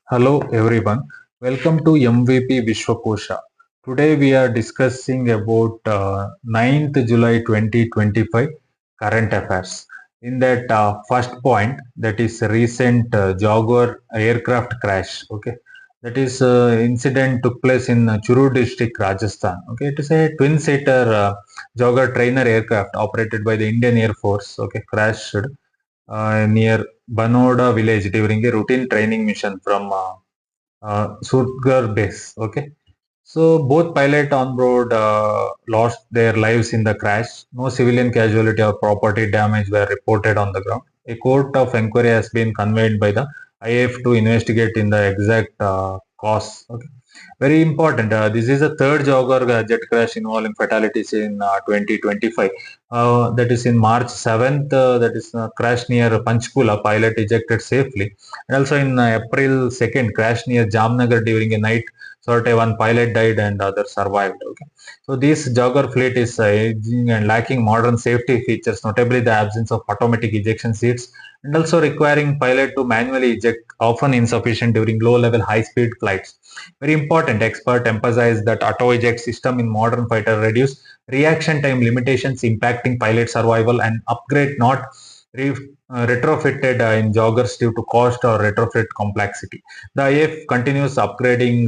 Hello everyone, welcome to MVP Vishwakosha. Today we are discussing about 9th July 2025 current affairs. In that first point, that is recent Jaguar aircraft crash. Okay, that is incident took place in Churu district, Rajasthan. Okay, it is a twin-seater Jaguar trainer aircraft operated by the Indian Air Force. Okay, crashed near Banoda village during a routine training mission from Surgar base. Okay, so both pilot on board lost their lives in the crash. No civilian casualty or property damage were reported on the ground. A court of inquiry has been convened by the IAF to investigate in the exact cause. Okay, very important. This is the third Jaguar jet crash involving fatalities in 2025. That is in March 7th. That is crash near Panchkula. Pilot ejected safely. And also in April 2nd, crash near Jamnagar during a night sortie. One pilot died and others survived. Okay. So this Jaguar fleet is aging and lacking modern safety features, notably the absence of automatic ejection seats and also requiring pilot to manually eject, often insufficient during low-level high-speed flights. Very important. Expert emphasize that auto eject system in modern fighter reduce reaction time limitations impacting pilot survival and upgrade not retrofitted in joggers due to cost or retrofit complexity. The IF continues upgrading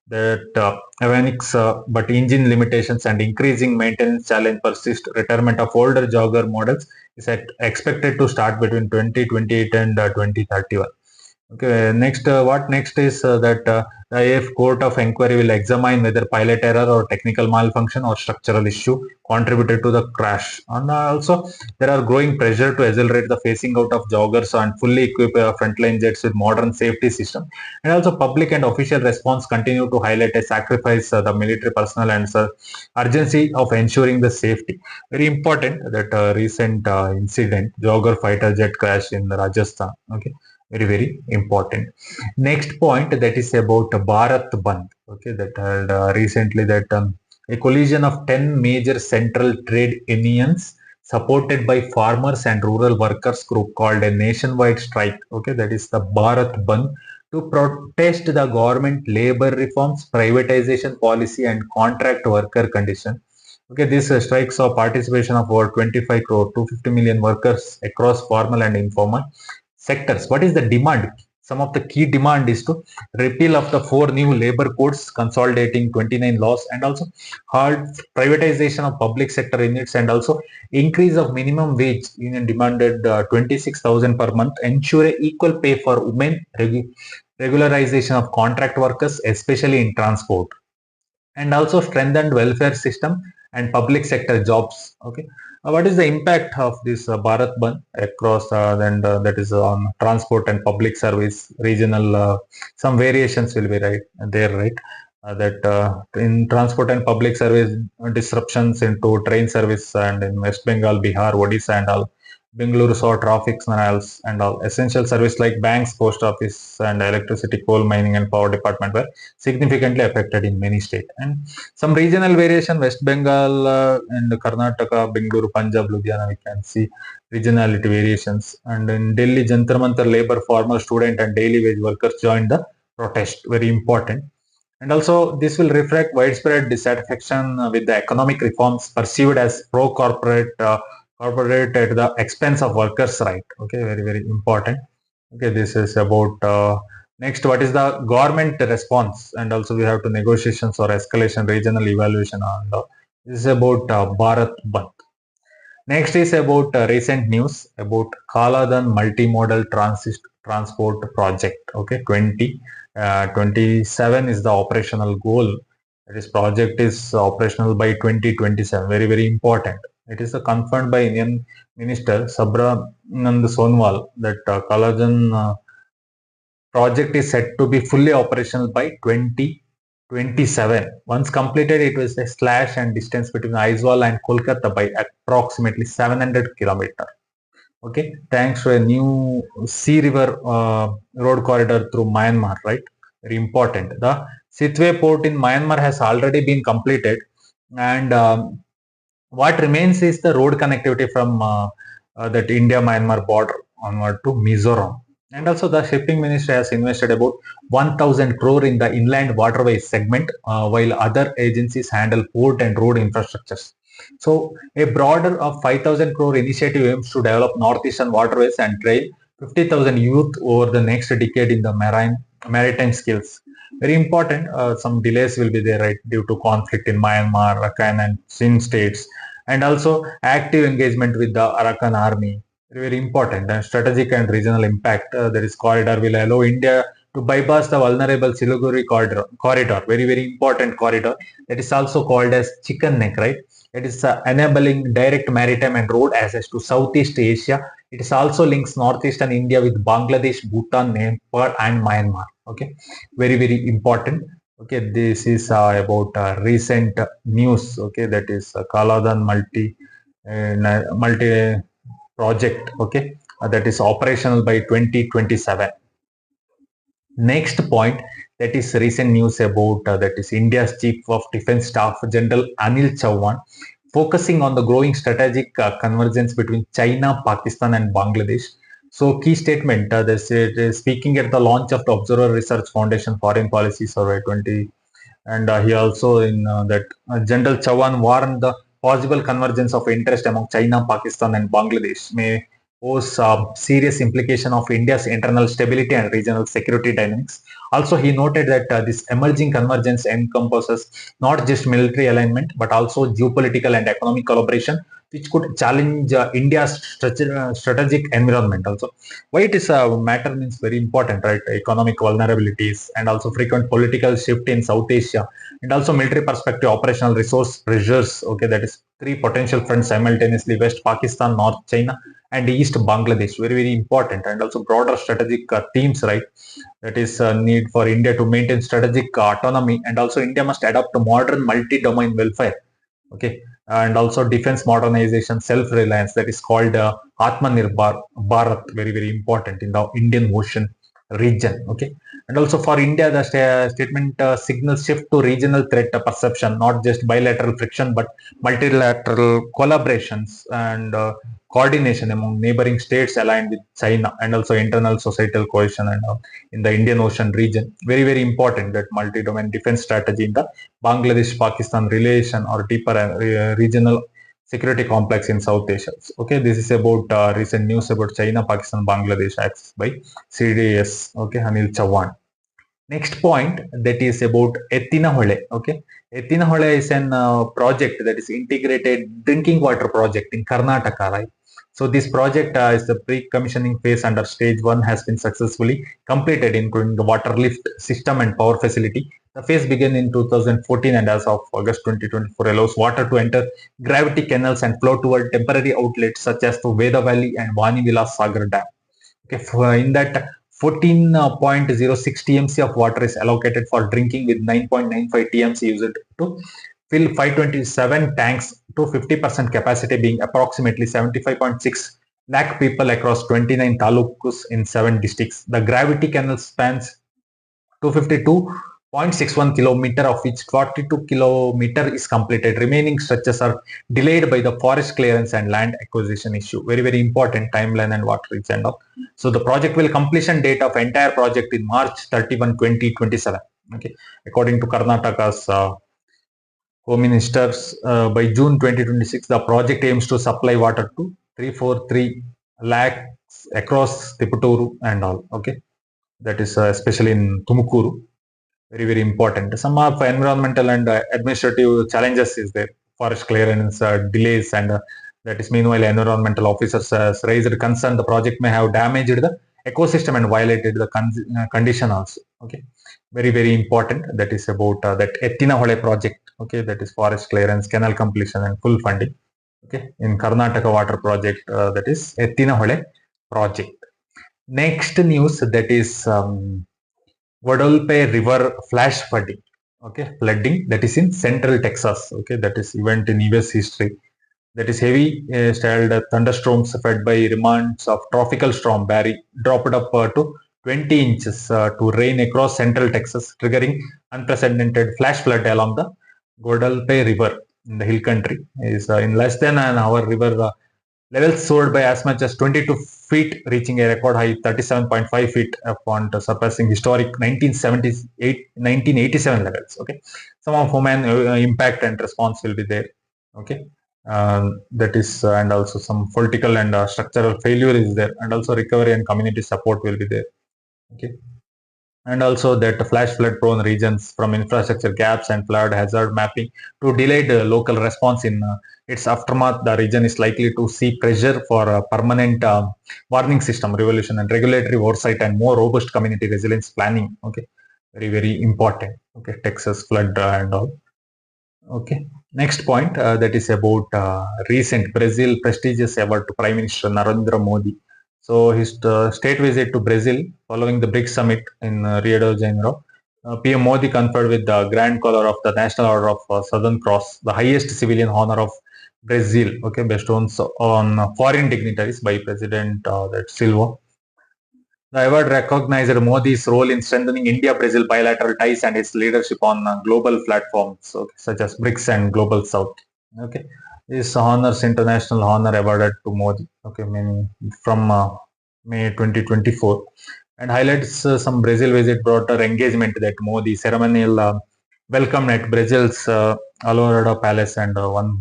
that avionics, but engine limitations and increasing maintenance challenge persist. Retirement of older jogger models is expected to start between 2028 and 2031. Okay, next, what next is that the IAF Court of Inquiry will examine whether pilot error or technical malfunction or structural issue contributed to the crash. And also, there are growing pressure to accelerate the phasing out of joggers and fully equip frontline jets with modern safety system. And also, public and official response continue to highlight a sacrifice the military personnel and urgency of ensuring the safety. Very important that recent incident, jogger fighter jet crash in Rajasthan. Okay, very important. Next point, that is about Bharat Bandh. Okay, that had recently that a collision of 10 major central trade unions supported by farmers and rural workers group called a nationwide strike. Okay, that is the Bharat Bandh, to protest the government labor reforms, privatization policy and contract worker condition. Okay, this strike saw participation of over 25 crore, 250 million workers across formal and informal sectors. What is the demand? Some of the key demand is to repeal of the 4 new labor codes, consolidating 29 laws, and also hard privatization of public sector units, and also increase of minimum wage. Union demanded 26,000 per month, ensure equal pay for women, regularization of contract workers, especially in transport, and also strengthened welfare system and public sector jobs. Okay, what is the impact of this Bharat Bandh across and that is on transport and public service regional? Some variations will be there, right? That in transport and public service, disruptions into train service and in West Bengal, Bihar, Odisha, and all. Bengaluru saw traffic snarls and all. Essential service like banks, post office, and electricity, coal mining, and power department were significantly affected in many states. And some regional variation, West Bengal and Karnataka, Bengaluru, Punjab, Ludhiana, we can see regionality variations. And in Delhi, Jantar Mantar, labor, farmer, student, and daily wage workers joined the protest. Very important. And also, this will reflect widespread dissatisfaction with the economic reforms perceived as pro-corporate, corporate at the expense of workers' right. Okay, very important. Okay, this is about next. What is the government response? And also, we have to negotiations or escalation, regional evaluation. And this is about Bharat Bandh. Next is about recent news about Kaladan Multimodal Transport Project. Okay, 2027 is the operational goal. This project is operational by 2027. Very important. It is confirmed by Indian Minister Sabranand Sonwal that Kaladan project is set to be fully operational by 2027. Once completed, it was a slash and distance between Aizawl and Kolkata by approximately 700 km. Okay, thanks to a new sea river road corridor through Myanmar, right? Very important. The Sitwe port in Myanmar has already been completed, and what remains is the road connectivity from that India-Myanmar border onward to Mizoram. And also the shipping ministry has invested about 1000 crore in the inland waterways segment, while other agencies handle port and road infrastructures. So a broader of 5000 crore initiative aims to develop northeastern waterways and train 50,000 youth over the next decade in the maritime skills. Very important. Some delays will be there, right, due to conflict in Myanmar, Rakhine and Sin states, and also active engagement with the Arakan army. Very important. And strategic and regional impact. That is corridor will allow India to bypass the vulnerable Siliguri corridor. Very, very important corridor. That is also called as chicken neck, right? It is enabling direct maritime and road access to Southeast Asia. It is also links northeastern India with Bangladesh, Bhutan, Nepal, and Myanmar. Okay, very, very important. Okay, this is about recent news. Okay, that is Kaladan multi project. Okay, that is operational by 2027. Next point, that is recent news about that is India's Chief of Defence Staff General Anil Chauhan focusing on the growing strategic convergence between China, Pakistan, and Bangladesh. So, key statement: this is speaking at the launch of the Observer Research Foundation Foreign Policy Survey 20, and he also in that General Chauhan warned the possible convergence of interest among China, Pakistan, and Bangladesh may pose serious implication of India's internal stability and regional security dynamics. Also, he noted that this emerging convergence encompasses not just military alignment but also geopolitical and economic collaboration, which could challenge India's strategic environment. Also, why it is a matter means very important, right? Economic vulnerabilities and also frequent political shift in South Asia, and also military perspective, operational resource pressures. Okay, that is three potential fronts simultaneously: West Pakistan, North China, and East Bangladesh. Very, very important. And also broader strategic themes, right? That is need for India to maintain strategic autonomy, and also India must adopt a modern multi-domain welfare. Okay, and also defense modernization, self-reliance, that is called Atmanirbhar Bharat. Very, very important in the Indian Ocean region. Okay, and also for India, the statement signals shift to regional threat perception, not just bilateral friction but multilateral collaborations and coordination among neighboring states aligned with China, and also internal societal cohesion and in the Indian Ocean region. Very, very important that multi-domain defense strategy in the Bangladesh-Pakistan relation or deeper regional security complex in South Asia. Okay, this is about recent news about China, Pakistan, Bangladesh access by CDS. Okay, Anil Chauhan. Next point, that is about Yettinahole. Okay, Yettinahole is an project that is integrated drinking water project in Karnataka, right? So this project is the pre-commissioning phase under stage 1 has been successfully completed, including the water lift system and power facility. The phase began in 2014 and as of August 2024 allows water to enter gravity canals and flow toward temporary outlets such as the Veda Valley and Vani Vilas Sagar Dam. Okay, in that 14.06 TMC of water is allocated for drinking, with 9.95 TMC used to fill 527 tanks to 50% capacity, being approximately 75.6 lakh people across 29 taluks in 7 districts. The gravity canal spans 252.61 kilometer, of which 42 kilometer is completed. Remaining stretches are delayed by the forest clearance and land acquisition issue. Very, very important timeline and water reach and all. So the project will completion date of entire project in March 31, 2027. Okay, according to Karnataka's Home Ministers, by June 2026, the project aims to supply water to 343 lakhs across Tiputuru and all. Okay, that is especially in Tumukuru. Very, very important. Some of environmental and administrative challenges is there. Forest clearance delays, and that is meanwhile environmental officers raised concern the project may have damaged the ecosystem and violated the condition also. Okay, very, very important. That is about that Yettinahole project. Okay, that is forest clearance, canal completion, and full funding. Okay, in Karnataka water project, that is Yettinahole project. Next news, that is Guadalupe River flash flooding. Okay, flooding that is in Central Texas. Okay, that is event in US history. That is heavy styled thunderstorms fed by remnants of tropical storm Barry dropped up to 20 inches to rain across Central Texas, triggering unprecedented flash flood along the Guadalupe River in the hill country. Is in less than an hour, river Levels soared by as much as 22 feet, reaching a record high 37.5 feet upon surpassing historic 1987 levels. Okay, some of human impact and response will be there. Okay, that is, and also some political and structural failure is there, and also recovery and community support will be there. Okay, and also that flash flood prone regions, from infrastructure gaps and flood hazard mapping to delayed local response in its aftermath, the region is likely to see pressure for a permanent warning system revolution and regulatory oversight and more robust community resilience planning. Okay, very important. Okay, Texas flood and all. Okay, next point, that is about recent Brazil prestigious award to Prime Minister Narendra Modi. So his state visit to Brazil following the BRICS summit in Rio de Janeiro, PM Modi conferred with the Grand Collar of the National Order of Southern Cross, the highest civilian honor of Brazil. Okay, bestowed on foreign dignitaries by President that Silva. The award recognized Modi's role in strengthening India-Brazil bilateral ties and its leadership on global platforms, okay, such as BRICS and Global South. Okay, this honors international honor awarded to Modi. Okay, from May 2024, and highlights some Brazil visit broader engagement that Modi ceremonial welcome at Brazil's Alvorada Palace and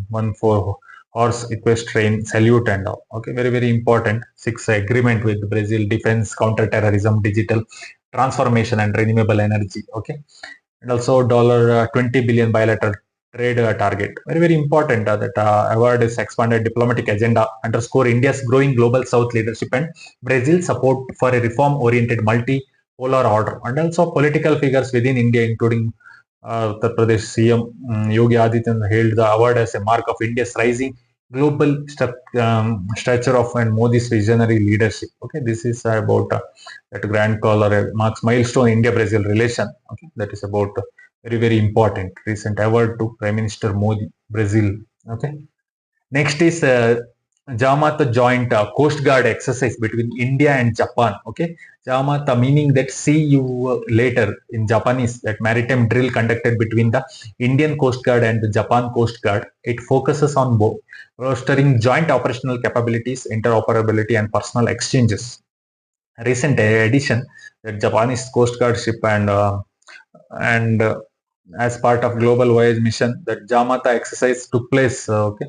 one for horse equestrian salute and all. Okay, very important. 6 agreement with Brazil defense, counter-terrorism, digital transformation and renewable energy. Okay, and also $20 billion bilateral trade target. Very important. That award is expanded diplomatic agenda, underscore India's growing global South leadership and Brazil's support for a reform-oriented multi-polar order, and also political figures within India, including Uttar Pradesh CM Yogi Adityanath, hailed the award as a mark of India's rising global stature of and Modi's visionary leadership. Okay, this is about that grand call or marks milestone India-Brazil relation. Okay, that is about very important recent award to Prime Minister Modi, Brazil. Okay, next is Jaa Mata joint Coast Guard exercise between India and Japan. Okay, Jaa Mata meaning that see you later in Japanese, that maritime drill conducted between the Indian Coast Guard and the Japan Coast Guard. It focuses on both fostering joint operational capabilities, interoperability, and personal exchanges. Recent edition, the Japanese Coast Guard ship and as part of global voyage mission, that Jaa Mata exercise took place. Okay,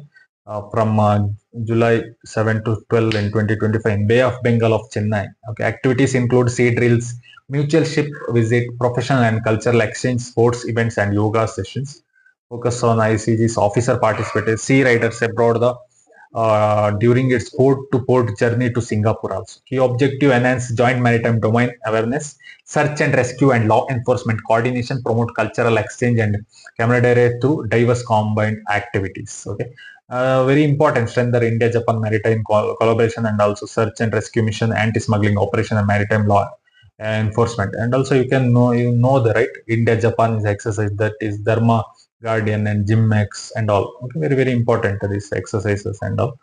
from July 7 to 12 in 2025 in Bay of Bengal of Chennai. Okay, activities include sea drills, mutual ship visit, professional and cultural exchange, sports events, and yoga sessions. Focus on ICG's officer participated sea riders abroad during its port-to-port journey to Singapore also. Key objective: enhance joint maritime domain awareness, search and rescue and law enforcement coordination, promote cultural exchange and camaraderie through diverse combined activities. Okay, very important: strengthen India-Japan maritime collaboration and also search and rescue mission, anti-smuggling operation and maritime law enforcement. And also you know the right India-Japan is exercise, that is Dharma Guardian and Gymmex and all. Okay, very important these exercises and all.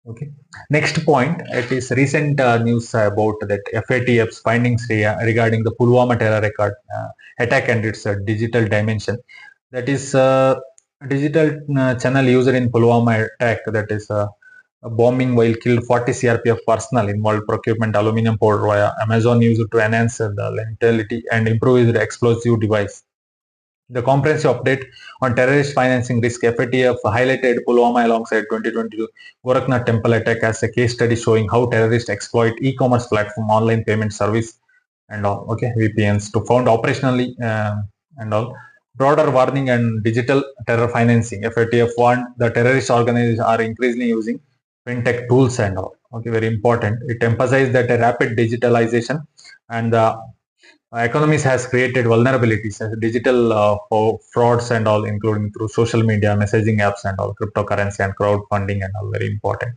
Okay, next point, it is recent news about that FATF's findings regarding the Pulwama terror record attack and its digital dimension. That is digital channel used in Pulwama attack, that is a bombing while killed 40 CRPF personnel, involved procurement aluminum powder via Amazon used to enhance the lethality and improve the explosive device. The comprehensive update on terrorist financing risk, FATF highlighted Pulwama alongside 2022 Gorakhnath temple attack as a case study showing how terrorists exploit e-commerce platform, online payment service and all. Okay, VPNs to found operationally and all. Broader warning and digital terror financing. FATF warned the terrorist organizations are increasingly using fintech tools and all. Okay, very important. It emphasized that a rapid digitalization and the economies has created vulnerabilities as digital frauds and all, including through social media, messaging apps and all, cryptocurrency and crowdfunding and all. Very important.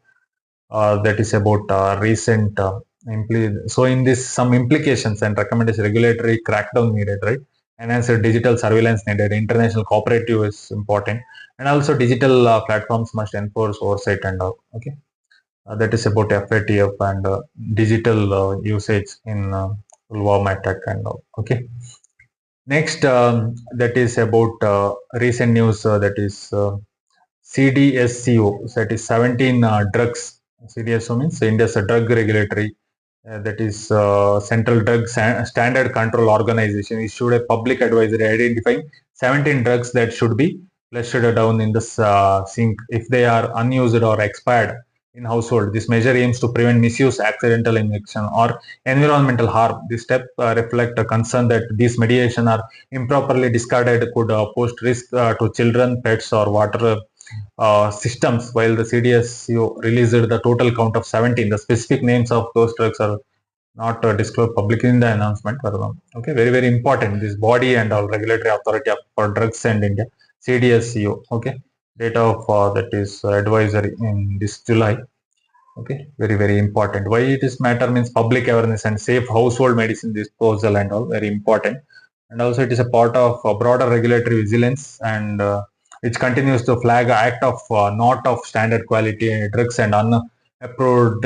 That is about recent. So in this, some implications and recommendation: regulatory crackdown needed, right? Enhanced digital surveillance needed. International cooperative is important, and also digital platforms must enforce oversight and all. Okay. That is about FATF and digital usage in Pulwama attack and all. Okay. Next, that is about recent news, that is CDSCO, that is 17 drugs CDSCO means India's drug regulatory, that is Central Drug Standard Control Organization, issued a public advisory identifying 17 drugs that should be flushed down in the sink if they are unused or expired in household. This measure aims to prevent misuse, accidental injection, or environmental harm. This step reflects a concern that these mediation are improperly discarded could pose risk to children, pets, or water systems. While the CDSCO released the total count of 17, the specific names of those drugs are not disclosed publicly in the announcement. Okay, very, very important. This body and all regulatory authority for drugs and India, CDSCO. Okay, date of that is advisory in this July. Okay, very, very important. Why it is matter means public awareness and safe household medicine disposal and all, very important. And also it is a part of broader regulatory vigilance, and which continues to flag act of not of standard quality drugs and unapproved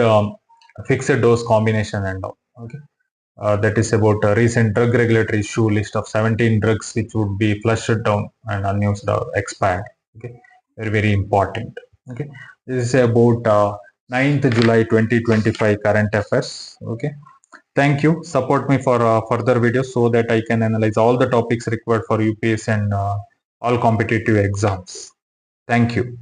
fixed dose combination and all. Okay, that is about a recent drug regulatory issue list of 17 drugs which would be flushed down and unused or expired. Okay, very, very important. Okay, this is about 9th July 2025 current affairs. Okay, thank you. Support me for further videos so that I can analyze all the topics required for UPS and all competitive exams. Thank you.